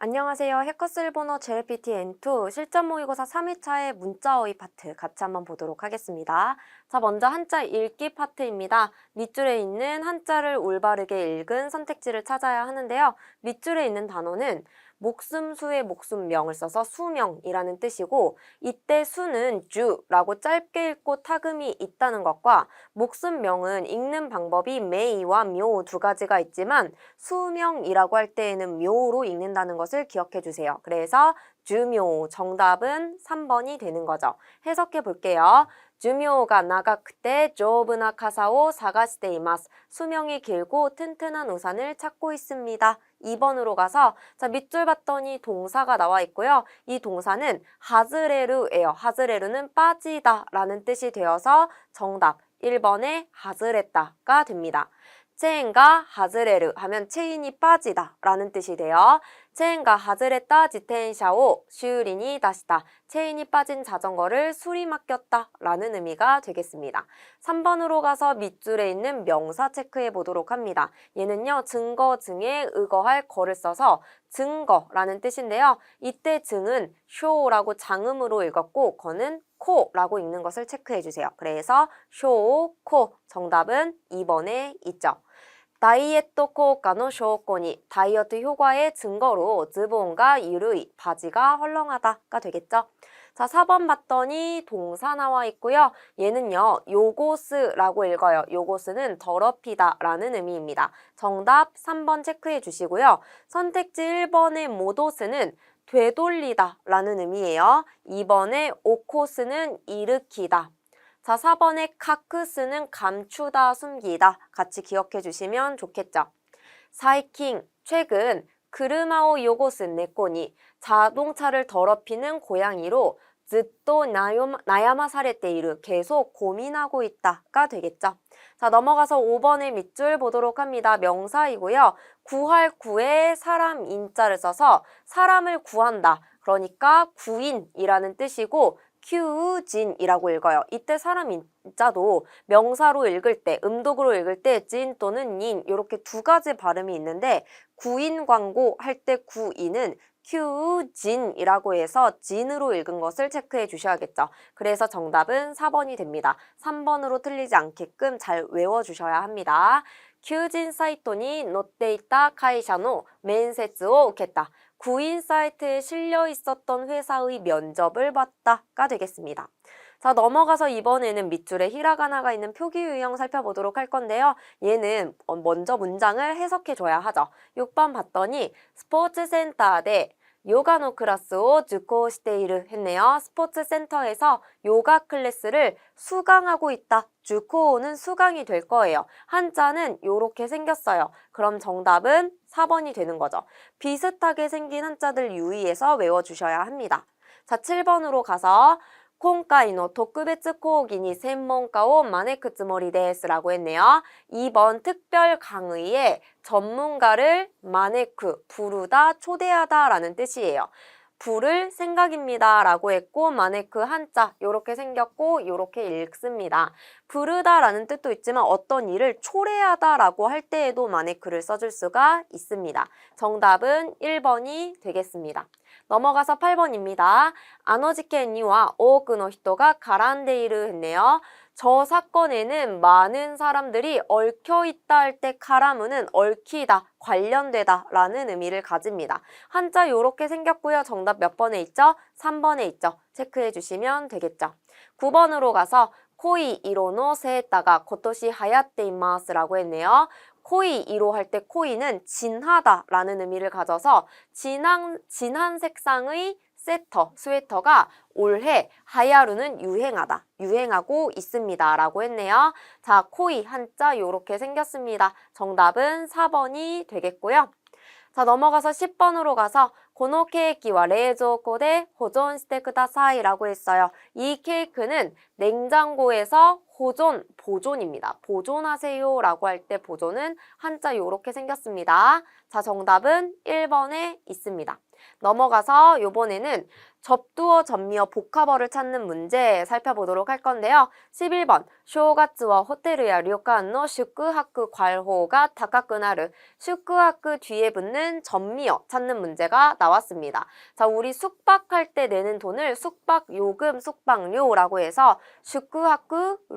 안녕하세요. 해커스 일본어 JLPT N2 실전 모의고사 3회차의 문자 어휘 파트 같이 한번 보도록 하겠습니다. 자, 먼저 한자 읽기 파트입니다. 밑줄에 있는 한자를 올바르게 읽은 선택지를 찾아야 하는데요. 밑줄에 있는 단어는 목숨수의 목숨명을 써서 수명이라는 뜻이고, 이때 수는 주라고 짧게 읽고 타금이 있다는 것과 목숨명은 읽는 방법이 메이와 묘 두 가지가 있지만 수명이라고 할 때에는 묘로 읽는다는 것을 기억해 주세요. 그래서 주묘 정답은 3번이 되는 거죠. 해석해 볼게요. 주묘가 나가쿠테 조브나 카사오 사가시테 이마스. 수명이 길고 튼튼한 우산을 찾고 있습니다. 2번으로 가서 자 밑줄 봤더니 동사가 나와 있고요. 이 동사는 하즈레루예요. 하즈레루는 빠지다 라는 뜻이 되어서 정답 1번의 하즈레다가 됩니다. 체인가 하즈레르 하면 체인이 빠지다 라는 뜻이 돼요. 체인가 하즈레다 지텐샤오 슈리니 다시다. 체인이 빠진 자전거를 수리 맡겼다 라는 의미가 되겠습니다. 3번으로 가서 밑줄에 있는 명사 체크해 보도록 합니다. 얘는요 증거 증에 의거할 거를 써서 증거라는 뜻인데요. 이때 증은 쇼라고 장음으로 읽었고 거는 코라고 읽는 것을 체크해 주세요. 그래서 쇼, 코 정답은 2번에 있죠. 다이어트 효과의 쇼코니 다이어트 효과의 증거로 즈본가 유르이 바지가 헐렁하다가 되겠죠. 자, 4번 봤더니 동사 나와 있고요. 얘는요 요고스라고 읽어요. 요고스는 더럽히다 라는 의미입니다. 정답 3번 체크해 주시고요. 선택지 1번의 모도스는 되돌리다 라는 의미예요. 2번의 오코스는 일으키다. 자, 4번의 카크스는 감추다, 숨기다 같이 기억해 주시면 좋겠죠. 사이킹, 최근 그르마오 요고스 네코니 자동차를 더럽히는 고양이로 즈또 나야마 사레테이르 계속 고민하고 있다가 되겠죠. 자, 넘어가서 5번의 밑줄 보도록 합니다. 명사이고요. 구할 구에 사람 인자를 써서 사람을 구한다. 그러니까 구인이라는 뜻이고 큐진이라고 읽어요. 이때 사람 인자도 명사로 읽을 때, 음독으로 읽을 때 진 또는 닌 이렇게 두 가지 발음이 있는데 구인 광고 할 때 구인은 큐진이라고 해서 진으로 읽은 것을 체크해 주셔야겠죠. 그래서 정답은 4번이 됩니다. 3번으로 틀리지 않게끔 잘 외워주셔야 합니다. 큐진 사이토니 노테이타 카이샤노 면세츠오 우케다. 구인 사이트에 실려 있었던 회사의 면접을 봤다가 되겠습니다. 자, 넘어가서 이번에는 밑줄에 히라가나가 있는 표기 유형 살펴보도록 할 건데요. 얘는 먼저 문장을 해석해 줘야 하죠. 6번 봤더니 스포츠 센터에 요가노 클래스を 受講している 했네요. 스포츠 센터에서 요가 클래스를 수강하고 있다. 受講는 수강이 될 거예요. 한자는 요렇게 생겼어요. 그럼 정답은 4번이 되는 거죠. 비슷하게 생긴 한자들 유의해서 외워주셔야 합니다. 자, 7번으로 가서 今回の特別講義に専門家を招くつもりです라고 했네요. 2번 특별 강의에 전문가를 마네크, 부르다, 초대하다 라는 뜻이에요. 부를 생각입니다 라고 했고 마네크 한자 요렇게 생겼고 요렇게 읽습니다. 부르다 라는 뜻도 있지만 어떤 일을 초래하다 라고 할 때에도 마네크를 써줄 수가 있습니다. 정답은 1번이 되겠습니다. 넘어가서 8번입니다. 아노지켄니와 오크노 히토가 가란데이르 했네요. 저 사건에는 많은 사람들이 얽혀있다 할 때 카라무는 얽히다, 관련되다 라는 의미를 가집니다. 한자 요렇게 생겼고요. 정답 몇 번에 있죠? 3번에 있죠. 체크해 주시면 되겠죠. 9번으로 가서 코이 이로노 세에따가 고토시 하야테 이마스라고 했네요. 코이 이로 할 때 코이는 진하다 라는 의미를 가져서 진한 색상의 스웨터가 올해 하야루는 유행하다, 유행하고 있습니다 라고 했네요. 자, 코이 한자 요렇게 생겼습니다. 정답은 4번이 되겠고요. 자, 넘어가서 10번으로 가서 고노 케이크와 레이조코데 호존시테 쿠다사이라고 했어요. 이 케이크는 냉장고에서 보존입니다. 보존하세요 라고 할 때 보존은 한자 요렇게 생겼습니다. 자, 정답은 1번에 있습니다. 넘어가서 요번에는 접두어, 접미어, 복합어를 찾는 문제 살펴보도록 할 건데요. 11번 쇼가츠와 호텔이야 료칸노 슈쿠하쿠 괄호가 다카쿠나르 슈쿠하쿠 뒤에 붙는 접미어 찾는 문제가 나왔습니다. 자, 우리 숙박할 때 내는 돈을 숙박요금, 숙박료라고 해서 슈쿠하쿠료라고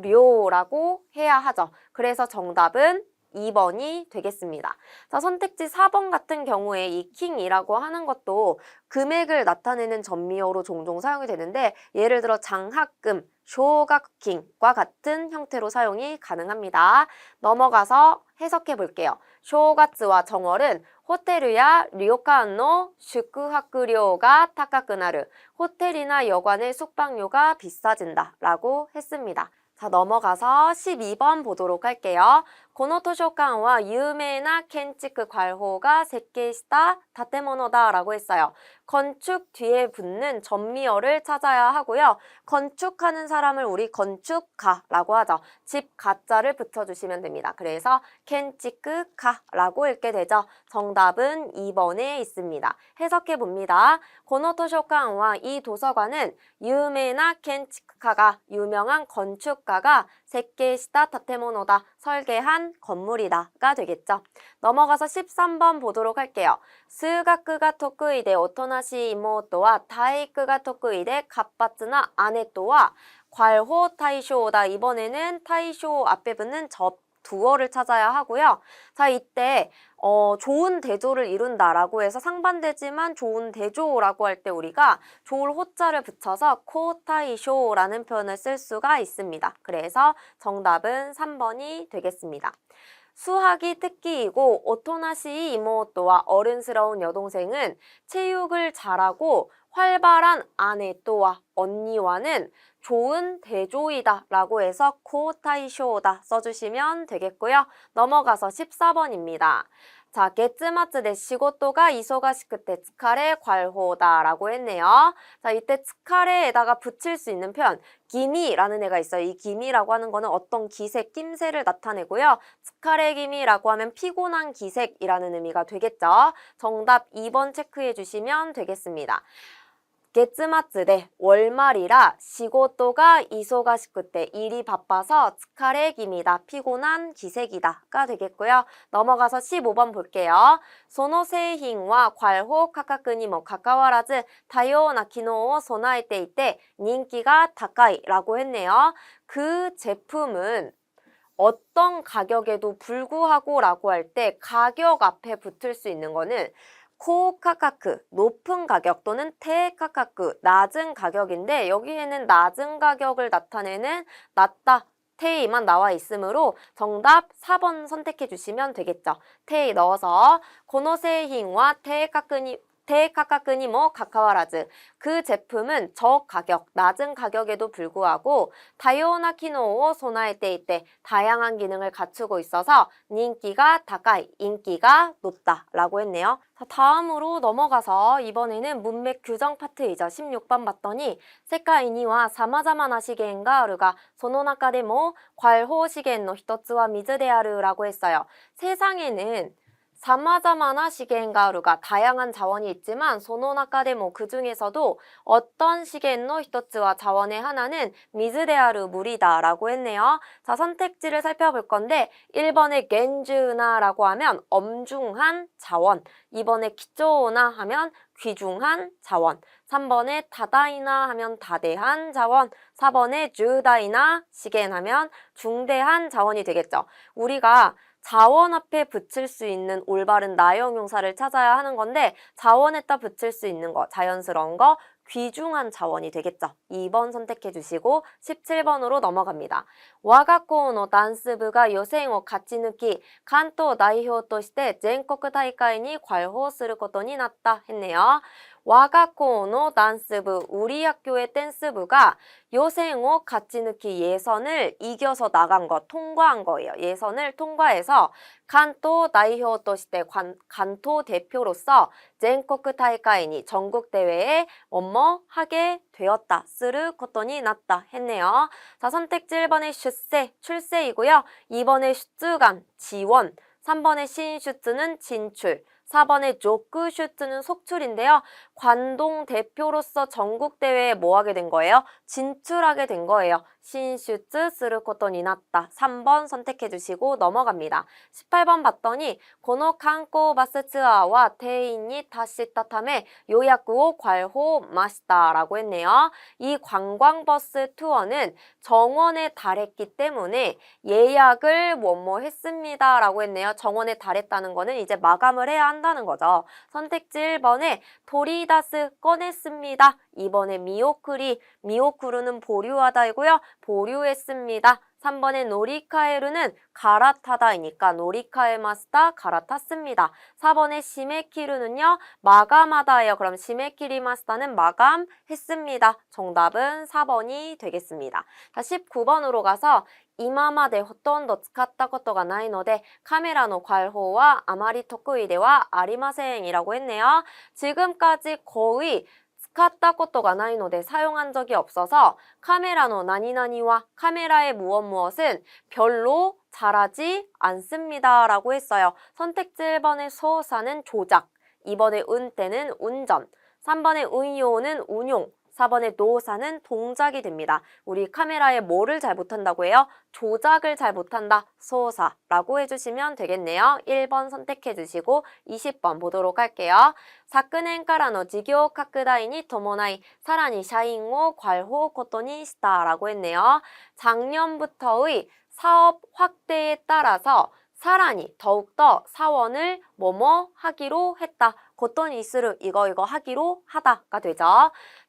해야 하죠. 그래서 정답은 2번이 되겠습니다. 자, 선택지 4번 같은 경우에 이 킹이라고 하는 것도 금액을 나타내는 전미어로 종종 사용이 되는데 예를 들어 장학금, 쇼가킹과 같은 형태로 사용이 가능합니다. 넘어가서 해석해 볼게요. 쇼가츠와 정월은 호텔이야 료칸노 슈쿠하쿠료가 타카쿠나르 호텔이나 여관의 숙박료가 비싸진다 라고 했습니다. 자, 넘어가서 12번 보도록 할게요. この図書館は有名な建築家が設計した建物だ라고 했어요. 건축 뒤에 붙는 전미어를 찾아야 하고요. 건축하는 사람을 우리 건축가라고 하죠. 집 가자를 붙여주시면 됩니다. 그래서 켄치크가라고 읽게 되죠. 정답은 2번에 있습니다. 해석해 봅니다. この図書館は이 도서관은 有名な建築家가 유명한 건축가가 設計した建物だ설계한 건물이다가 되겠죠. 넘어가서 13번 보도록 할게요. 수학가 得意でおとなしい妹は体育が得意で活発な姉とは괄호 타이쇼다. 이번에는 타이쇼 앞에 붙는 접두어를 찾아야 하고요. 자, 이때 좋은 대조를 이룬다라고 해서 상반되지만 좋은 대조라고 할 때 우리가 좋을 호자를 붙여서 코타이쇼라는 표현을 쓸 수가 있습니다. 그래서 정답은 3번이 되겠습니다. 수학이 특기이고 오토나시 이모토와 어른스러운 여동생은 체육을 잘하고 활발한 아내 또와 언니와는 좋은 대조이다 라고 해서 코타이쇼다 써주시면 되겠고요. 넘어가서 14번입니다. 자, 月末で仕事が忙しくて疲れ괄호다 라고 했네요. 자, 이때疲れ에다가 붙일 수 있는 표현 기미라는 애가 있어요. 이 기미라고 하는 거는 어떤 기색, 낌새를 나타내고요.疲れ 기미라고 하면 피곤한 기색이라는 의미가 되겠죠. 정답 2번 체크해 주시면 되겠습니다. 月末で 월말이라 시고토가 이소가시쿠때 일이 바빠서 疲れ 기미다 피곤한 기색이다가 되겠고요. 넘어가서 15번 볼게요. その製品は 괄호価格にもかかわらず多様な機能を備えていて人気が高い라고 했네요. 그 제품은 어떤 가격에도 불구하고 라고 할 때 가격 앞에 붙을 수 있는 거는 코카카크, 높은 가격 또는 테카카크, 낮은 가격인데 여기에는 낮은 가격을 나타내는 낮다, 테이만 나와 있으므로 정답 4번 선택해 주시면 되겠죠. 테이 넣어서 고노세이hin와 테카카크니 뭐 가카와라즈 그 제품은 저가격, 낮은 가격에도 불구하고 다요나 기노오 소나에테 이때 다양한 기능을 갖추고 있어서 인기가 다카이, 인기가 높다 라고 했네요. 자, 다음으로 넘어가서 이번에는 문맥 규정 파트이죠. 16번 봤더니 세카이니와 사마자마나 시겐가 아루가 소노나카데모 괄호 시겐의 一つは水である라고 했어요. 세상에는 사마자마나 시겐가루가 다양한 자원이 있지만 소노나카데모 그 중에서도 어떤 시겐노 히토츠와 자원의 하나는 미즈데아르 물이다 라고 했네요. 자, 선택지를 살펴볼 건데 1번에 겐주나라고 하면 엄중한 자원, 2번에 키조나 하면 귀중한 자원, 3번에 다다이나 하면 다대한 자원, 4번에 주다이나 시겐 하면 중대한 자원이 되겠죠. 우리가 자원 앞에 붙일 수 있는 올바른 나형용사를 찾아야 하는 건데 자원에다 붙일 수 있는 거, 자연스러운 거, 귀중한 자원이 되겠죠. 2번 선택해 주시고 17번으로 넘어갑니다. 와가코노 단스부가 요생을 같이抜き 関東 代表として全国大会に 괄호する ことになった했네요. 와가코노 단스부, 우리 학교의 댄스부가 요생을 같이抜き 예선을 이겨서 나간 것, 통과한 거예요. 예선을 통과해서 간토 다이효として 간토 대표로서 전국大会に 전국 대회에 하게 되었다. する ことに 났다 했네요. 자, 선택지 1번의 슈세, 출세이고요. 2번의 슈츠간, 지원, 3번의 신슈츠는 진출, 4번에 조크 슈트는 속출인데요. 관동 대표로서 전국 대회에 뭐 하게 된 거예요? 진출하게 된 거예요. 신슈트 쓰르 코토 니났다. 3번 선택해 주시고 넘어갑니다. 18번 봤더니 고노 칸코 바스ツアー와 테인이 다시타 타메 요약구오 괄호 마시다라고 했네요. 이 관광버스 투어는 정원에 달했기 때문에 예약을 뭐뭐 했습니다 라고 했네요. 정원에 달했다는 거는 이제 마감을 해야 한다는 거죠. 선택지 1번에 도리다스 꺼냈습니다. 2번에 미오쿠르는 보류하다이고요. 보류했습니다. 3번에 노리카에루는 갈아타다이니까 노리카에마스다 갈아탔습니다. 4번에 시메키루는요. 마감하다예요. 그럼 시메키리마스다는 마감했습니다. 정답은 4번이 되겠습니다. 자, 19번으로 가서 이마마데 호톤도 스카타 것도가 나이노데 카메라노 괄호와 아마리 토쿠이데와 아리마센이라고 했네요. 지금까지 거의 스카타 것도가 나이노데 사용한 적이 없어서 카메라노 나니나니와 카메라의 무엇은 별로 잘하지 않습니다 라고 했어요. 선택지 1번의 소사는 조작, 2번의 운때는 운전, 3번의 운요는 운용, 4번의 노사는 동작이 됩니다. 우리 카메라에 뭐를 잘 못한다고 해요? 조작을 잘 못한다. 소사라고 해주시면 되겠네요. 1번 선택해 주시고 20번 보도록 할게요. 昨年からの事業拡大に伴いさらに社員を괄호ことにした라고 했네요. 작년부터의 사업 확대에 따라서 사라니 더욱더 사원을 뭐뭐 하기로 했다. 고토니스루 이거 하기로 하다가 되죠.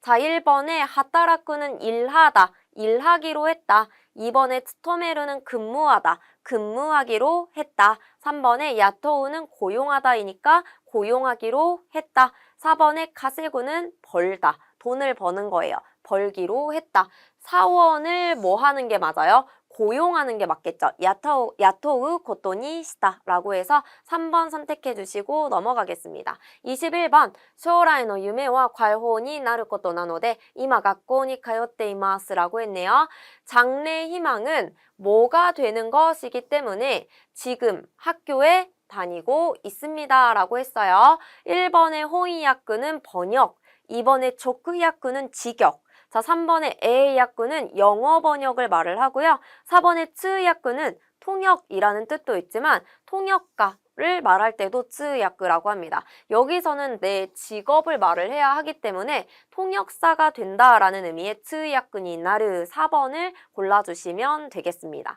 자, 1번에 하타라쿠는 일하다. 일하기로 했다. 2번에 트토메르는 근무하다. 근무하기로 했다. 3번에 야토우는 고용하다이니까 고용하기로 했다. 4번에 카세구는 벌다. 돈을 버는 거예요. 벌기로 했다. 사원을 뭐 하는 게 맞아요? 고용하는 게 맞겠죠. 야토우 고토니 시다라고 해서 3번 선택해 주시고 넘어가겠습니다. 21번 쇼라이노 유메와 괄호니 나를 것도 나노데 이마学校に 通って 이마스라고 했네요. 장래 희망은 뭐가 되는 것이기 때문에 지금 학교에 다니고 있습니다 라고 했어요. 1번의 호이야쿠는 번역, 2번의 조크야쿠는 직역, 자, 3번의 에야쿠는 영어 번역을 말을 하고요. 4번의 츠야쿠는 통역이라는 뜻도 있지만 통역가를 말할 때도 츠야쿠라고 합니다. 여기서는 내 직업을 말을 해야 하기 때문에 통역사가 된다라는 의미의 츠야쿠니 나르 4번을 골라주시면 되겠습니다.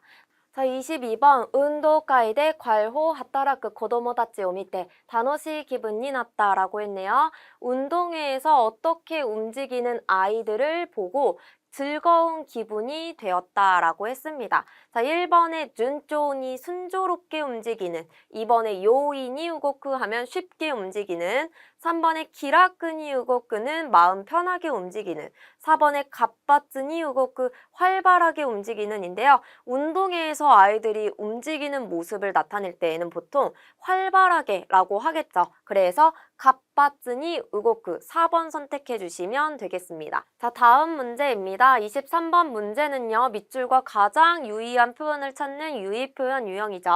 자, 22번 운동会대 괄호 하타라크 고도모다치 오미테 다노시 기분이 났다라고 했네요. 운동회에서 어떻게 움직이는 아이들을 보고 즐거운 기분이 되었다라고 했습니다. 자, 1번에 준조니 순조롭게 움직이는, 2번에 요인이 우고쿠 하면 쉽게 움직이는, 3번에 기라크니 우고쿠는 마음 편하게 움직이는, 4번에 갑바츠니 우고쿠 활발하게 움직이는인데요. 운동회에서 아이들이 움직이는 모습을 나타낼 때에는 보통 활발하게 라고 하겠죠. 그래서 갑바츠니 우고쿠 4번 선택해 주시면 되겠습니다. 자, 다음 문제입니다. 23번 문제는요. 밑줄과 가장 유의한 표현을 찾는 유의 표현 유형이죠.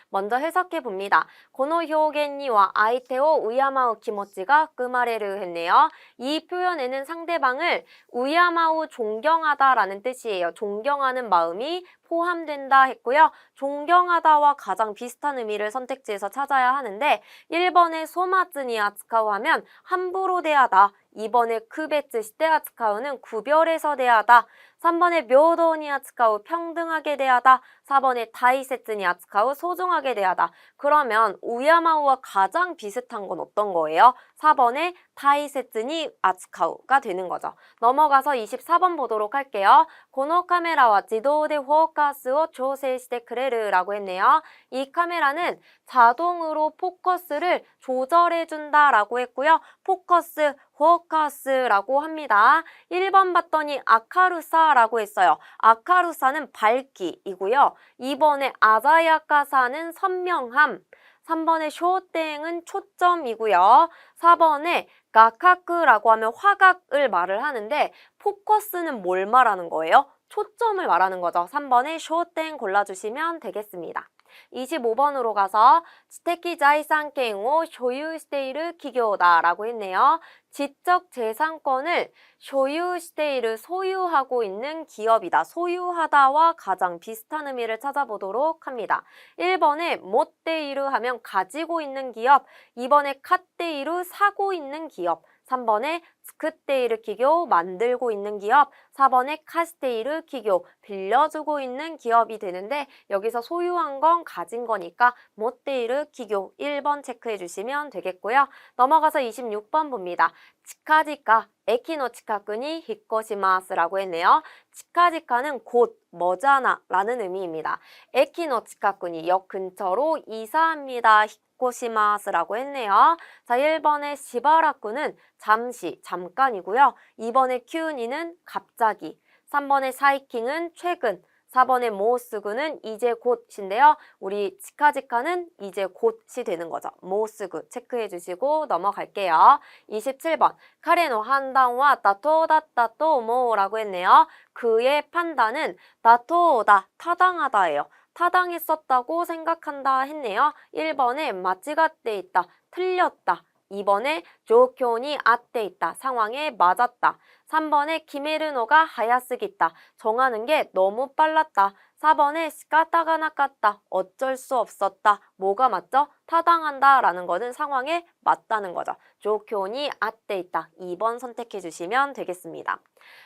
먼저 해석해 봅니다. 고노 효겐니와 아이테오 우야마우 키모치가 끄마레르 했네요. 이 표현에는 상대방을 우야마우 존경하다라는 뜻이에요. 존경하는 마음이 포함된다 했고요. 존경하다와 가장 비슷한 의미를 선택지에서 찾아야 하는데 1번에 소마츠니 아츠카우 하면 함부로 대하다, 2번에 크베츠 시테 아츠카우는 구별해서 대하다, 3번에 묘도니 아츠카우 평등하게 대하다, 4번에 다이세츠니 아츠카우 소중하게 대하다. 그러면 우야마우와 가장 비슷한 건 어떤 거예요? 4번에 다이세츠니 아츠카우가 되는 거죠. 넘어가서 24번 보도록 할게요. 고노 카메라와 지도대 포커스を 調整して くれる라고 했네요. 이 카메라는 자동으로 포커스를 조절해준다 라고 했고요. 포커스, 포커스라고 합니다. 1번 봤더니 아카루사라고 했어요. 아카루사는 밝기이고요. 2번에 아자야카사는 선명함, 3번의 쇼땡은 초점이고요. 4번에 가카크라고 하면 화각을 말을 하는데 포커스는 뭘 말하는 거예요? 초점을 말하는 거죠. 3번에 쇼땡 골라주시면 되겠습니다. 25번으로 가서 지테키 자이산권을 소유시테이르 기교다라고 했네요. 지적 재산권을 소유시테이르 소유하고 있는 기업이다. 소유하다와 가장 비슷한 의미를 찾아보도록 합니다. 1번에 못데이르 하면 가지고 있는 기업, 2번에 카데이르 사고 있는 기업, 3번에 스크테이르 기교 만들고 있는 기업, 4번에 카스테이르 기교 빌려주고 있는 기업이 되는데 여기서 소유한 건 가진 거니까 못데이르 기교 1번 체크해 주시면 되겠고요. 넘어가서 26번 봅니다. 치카지카 에키노 치카쿠니 히코시마스라고 했네요. 치카지카는 곧 머지않아 라는 의미입니다. 에키노 치카쿠니 역 근처로 이사합니다. 히코시마스라고 했네요. 자, 1번의 시바라쿠는 잠시, 잠깐이고요. 2번의 큐니는 갑자기, 3번의 사이킹은 최근, 4번의 모스구는 이제 곧인데요. 우리 치카지카는 이제 곧이 되는 거죠. 모스구 체크해 주시고 넘어갈게요. 27번 카레노 판단와 다토다다 또모라고 했네요. 그의 판단은 다토다 타당하다예요. 타당했었다고 생각한다 했네요. 1번에 마치가떼 있다. 틀렸다. 2번에 조교니 아떼 있다. 상황에 맞았다. 3번에 키메르노가 하야스기다. 정하는 게 너무 빨랐다. 4번에 시카타가 나갔다. 어쩔 수 없었다. 뭐가 맞죠? 타당한다 라는 거는 상황에 맞다는 거죠. 조교니 아떼 있다. 2번 선택해 주시면 되겠습니다.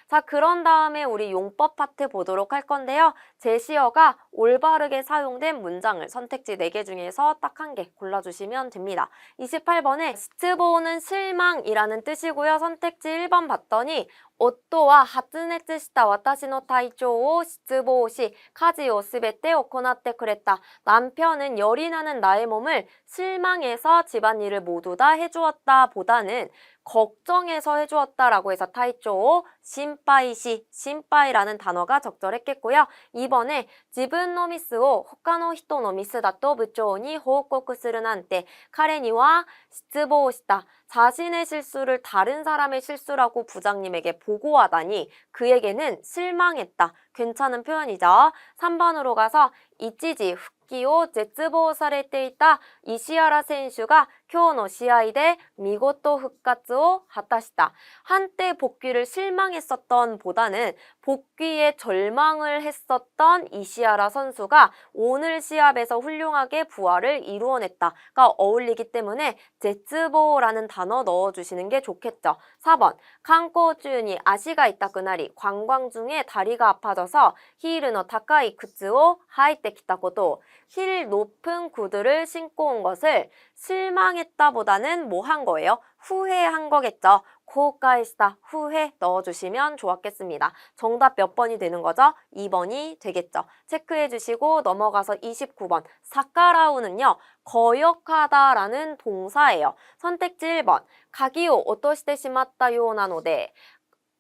자, 그런 다음에 우리 용법 파트 보도록 할 건데요. 제시어가 올바르게 사용된 문장을 선택지 4개 중에서 딱 한 개 골라주시면 됩니다. 28번에 시츠보는 실망이라는 뜻이고요. 선택지 1번 봤더니 오또와 하츠네츠시타 와타시노 타이초오 시츠보시 카지오 스베테 오코나테 그랬다. 남편은 열이 나는 나의 몸을 실망해서 집안일을 모두 다 해주었다 보다는 걱정해서 해주었다라고 해서 타이초오 심파이시 심파이라는 단어가 적절했겠고요. 2번에 지분 노 미스오 호카노 히토 노 미스다또 부초니 호우코쿠するなんて 카레니와 시츠보시다. 자신의 실수를 다른 사람의 실수라고 부장님에게 보고하다니 그에게는 실망했다. 괜찮은 표현이죠. 3번으로 가서 이치지復帰を 絶望されていた 이시하라 선수가 今日の試合で 見事復活を果たした. 한때 복귀를 실망했었던 보다는 복귀에 절망을 했었던 이시하라 선수가 오늘 시합에서 훌륭하게 부활을 이루어냈다가 어울리기 때문에 제츠보라는 단어 넣어주시는 게 좋겠죠. 4번 관광中に 足が痛くなり 관광 중에 다리가 아파져서 히르노 타카이 쿠츠を 履いてきたこと. 힐 높은 구두를 신고 온 것을 실망했다보다는 뭐 한 거예요? 후회한 거겠죠. 고가이시다 후회 넣어주시면 좋았겠습니다. 정답 몇 번이 되는 거죠? 2번이 되겠죠. 체크해 주시고 넘어가서 29번 사카라우는요. 거역하다라는 동사예요. 선택지 1번 가기요 오토시테 시마ttaようなので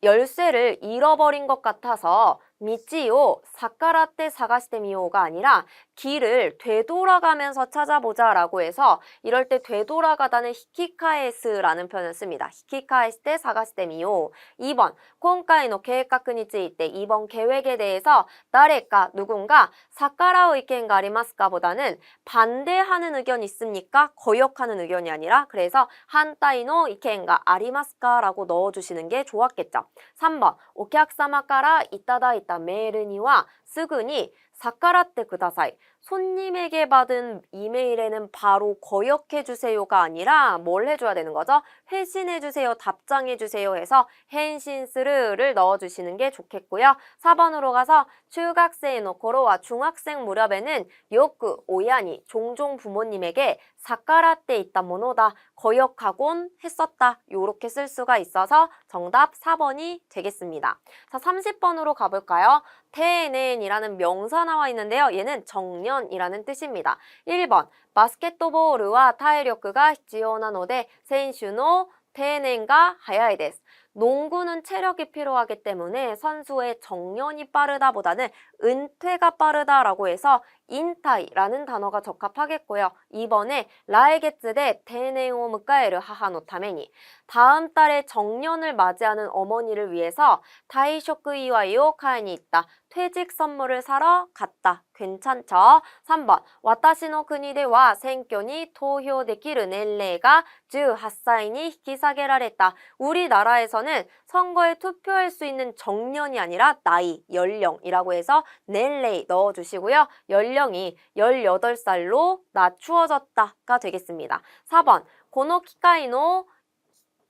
열쇠를 잃어버린 것 같아서 미치요 사카라떼 사가시테 미요가 아니라 길을 되돌아가면서 찾아보자 라고 해서 이럴 때 되돌아가다는 히키카에스라는 표현을 씁니다. 히키카에스테 사가시테 미요. 2번 今回の計画について 2번 계획에 대해서誰か 누군가 사카라우 의견가 아리마스까 보다는 반대하는 의견 있습니까? 거역하는 의견이 아니라 그래서 한타이노 의견가 아리마스까 라고 넣어주시는 게 좋았겠죠. 3번 お客様からいただいたメールにはすぐに逆らってください. 손님에게 받은 이메일에는 바로 거역해주세요가 아니라 뭘 해줘야 되는 거죠? 회신해주세요, 답장해주세요 해서 헨신스르를 넣어주시는 게 좋겠고요. 4번으로 가서 중학생 노코로와 중학생 무렵에는 요크 오야니 종종 부모님에게 사카라떼 있다 모노다 거역하곤 했었다. 요렇게 쓸 수가 있어서 정답 4번이 되겠습니다. 자, 30번으로 가볼까요? 테넨이라는 명사 나와 있는데요. 얘는 정년이라는 뜻입니다. 1번 바스켓볼과 体力が必要なので選手の定年が早いです. 농구는 체력이 필요하기 때문에 선수의 정년이 빠르다보다는 은퇴가 빠르다라고 해서 인타이라는 단어가 적합하겠고요. 2번에 라에게츠 대 테네오 무카에르 하하노 타메니 다음 달에 정년을 맞이하는 어머니를 위해서 다이쇼크 이와이오 카이니 있다. 퇴직 선물을 사러 갔다. 괜찮죠? 3번 와타시노 쿠니데와 생교니 토효できる 年齢が 18歳に 引き下げられた. 우리나라에서는 선거에 투표할 수 있는 정년이 아니라 나이, 연령이라고 해서 넬레이 넣어주시고요. 연령이 18살로 낮추어졌다가 되겠습니다. 4번 고노키카이노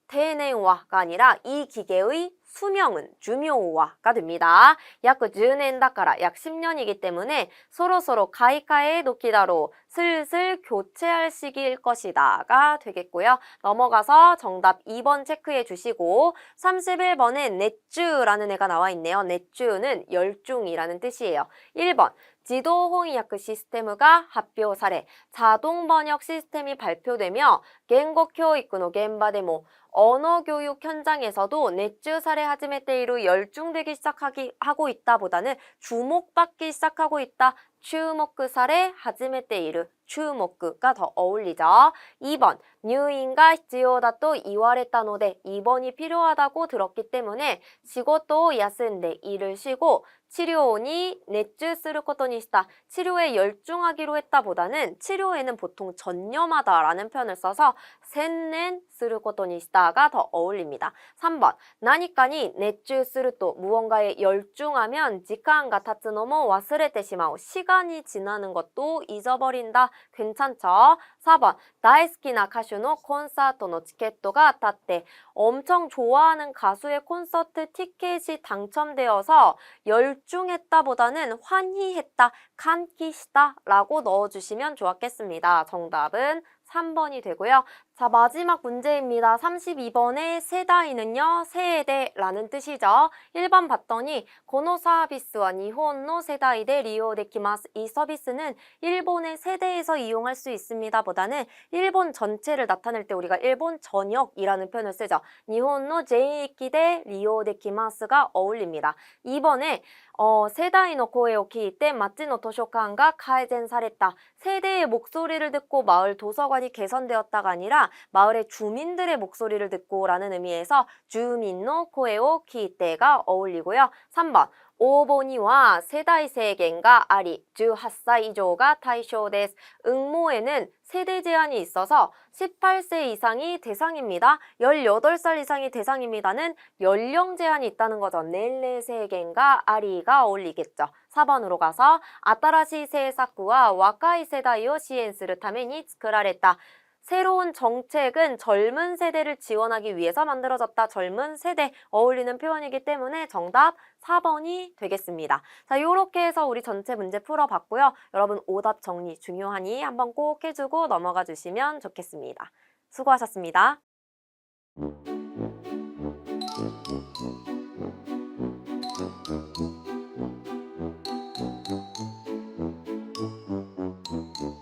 대내화가 아니라 이 기계의 수명은 주묘화가 됩니다. 약 10년 だから 약 10년이기 때문에 서로서로 가이카에 놓기다로 슬슬 교체할 시기일 것이다가 되겠고요. 넘어가서 정답 2번 체크해 주시고 31번에 넷주라는 애가 나와 있네요. 넷주는 열중이라는 뜻이에요. 1번 지도翻訳 시스템가発表され 자동 번역 시스템이 발표되며 言語教育の現場でも 언어 교육 현장에서도 넷주사례 하지메테이로 열중되기 시작하고 있다보다는 주목받기 시작하고 있다. 추모크 사례 하지메테이르 추모크가 더 어울리죠. 2번入院が 必要だと 言われたので 입원이 필요하다고 들었기 때문에 仕事を 休んで 일을 쉬고 치료に 熱中する ことにした 치료에 열중하기로 했다보다는 치료에는 보통 전념하다라는 표현을 써서 専念する ことにした가 더 어울립니다. 3번何かに 熱中すると 무언가에 열중하면 時間が 経つのも 忘れてしまう 시간이 지나는 것도 잊어버린다. 괜찮죠? 4번 大好きな歌手の 콘서트의 티켓가 当たって 엄청 좋아하는 가수의 콘서트 티켓이 당첨되어서 열중했다보다는 환희했다, 칸키시다 라고 넣어주시면 좋았겠습니다. 정답은 3번이 되고요. 자, 마지막 문제입니다. 32번의 세다이는요, 세대라는 뜻이죠. 1번 봤더니 고노 서비스와 일본의 세대에 리오데키마스. 이 서비스는 일본의 세대에서 이용할 수 있습니다 보다는 일본 전체를 나타낼 때 우리가 일본 전역이라는 표현을 쓰죠. 일본의 제1駅で 리오데키마스가 어울립니다. 2번에 세다이의声を聞いて 町の図書館が改善された. 세대의 목소리를 듣고 마을 도서관이 개선되었다가 아니라 마을의 주민들의 목소리를 듣고 라는 의미에서 주민의 声を聞いて가 어울리고요. 3번 応募には 세대制限があり 18세 이상가 対象です. 응모에는 세대 제한이 있어서 18세 이상이 대상입니다. 18살 이상이 대상입니다는 연령 제한이 있다는 거죠. 넬레 세겐가 아리가 어울리겠죠. 4번으로 가서 新しい政策は若い世代を支援するために作られた. 새로운 정책은 젊은 세대를 지원하기 위해서 만들어졌다. 젊은 세대 어울리는 표현이기 때문에 정답 4번이 되겠습니다. 자, 이렇게 해서 우리 전체 문제 풀어봤고요. 여러분 오답 정리 중요하니 한번 꼭 해주고 넘어가 주시면 좋겠습니다. 수고하셨습니다.